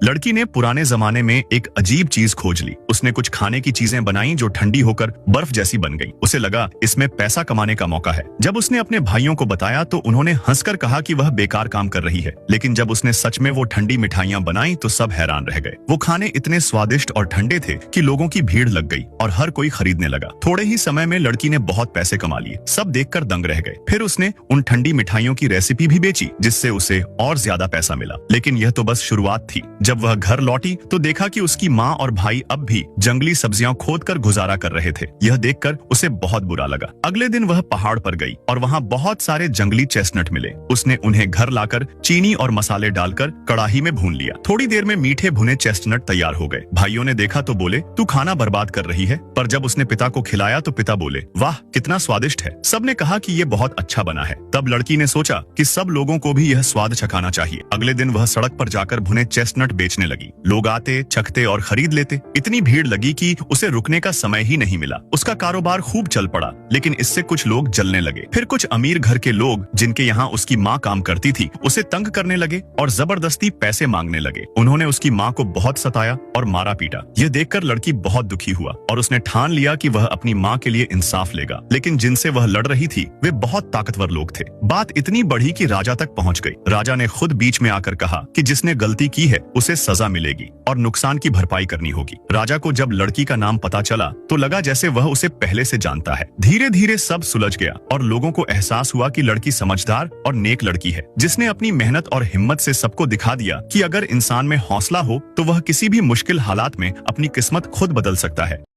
लड़की ने पुराने जमाने में एक अजीब चीज खोज ली। उसने कुछ खाने की चीजें बनाई जो ठंडी होकर बर्फ जैसी बन गई। उसे लगा इसमें पैसा कमाने का मौका है। जब उसने अपने भाइयों को बताया तो उन्होंने हंसकर कहा कि वह बेकार काम कर रही है। लेकिन जब उसने सच में वो ठंडी मिठाइयां बनाई तो सब हैरान रह गए। वो खाने इतने स्वादिष्ट और ठंडे थे कि लोगों की भीड़ लग गई और हर कोई खरीदने लगा। थोड़े ही समय में लड़की ने बहुत पैसे कमा लिए। सब देखकर दंग रह गए। फिर उसने उन ठंडी मिठाइयों की रेसिपी भी बेची, जिससे उसे और ज्यादा पैसा मिला। लेकिन यह तो बस शुरुआत थी। जब वह घर लौटी तो देखा कि उसकी माँ और भाई अब भी जंगली सब्जियां खोदकर गुजारा कर रहे थे। यह देखकर उसे बहुत बुरा लगा। अगले दिन वह पहाड़ पर गई और वहाँ बहुत सारे जंगली चेस्टनट मिले। उसने उन्हें घर लाकर चीनी और मसाले डालकर कड़ाही में भून लिया। थोड़ी देर में मीठे भुने चेस्टनट तैयार हो गए। भाइयों ने देखा तो बोले, तू खाना बर्बाद कर रही है। पर जब उसने पिता को खिलाया तो पिता बोले, वाह कितना स्वादिष्ट है। सबने कहा कि ये बहुत अच्छा बना है। तब लड़की ने सोचा कि सब लोगों को भी यह स्वाद चखाना चाहिए। अगले दिन वह सड़क पर जाकर भुने चेस्टनट बेचने लगी। लोग आते, चखते और खरीद लेते। इतनी भीड़ लगी कि उसे रुकने का समय ही नहीं मिला। उसका कारोबार खूब चल पड़ा, लेकिन इससे कुछ लोग जलने लगे। फिर कुछ अमीर घर के लोग, जिनके यहाँ उसकी माँ काम करती थी, उसे तंग करने लगे और जबरदस्ती पैसे मांगने लगे। उन्होंने उसकी माँ को बहुत सताया और मारा पीटा। यह देखकर लड़की बहुत दुखी हुआ और उसने ठान लिया कि वह अपनी माँ के लिए इंसाफ लेगा। लेकिन जिनसे वह लड़ रही थी वे बहुत ताकतवर लोग थे। बात इतनी बढ़ी कि राजा तक पहुंच गई। राजा ने खुद बीच में आकर कहा कि जिसने गलती की है उसे सजा मिलेगी और नुकसान की भरपाई करनी होगी। राजा को जब लड़की का नाम पता चला तो लगा जैसे वह उसे पहले से जानता है। धीरे धीरे सब सुलझ गया और लोगों को एहसास हुआ कि लड़की समझदार और नेक लड़की है, जिसने अपनी मेहनत और हिम्मत से सबको दिखा दिया कि अगर इंसान में हौसला हो तो वह किसी भी मुश्किल हालात में अपनी किस्मत खुद बदल सकता है।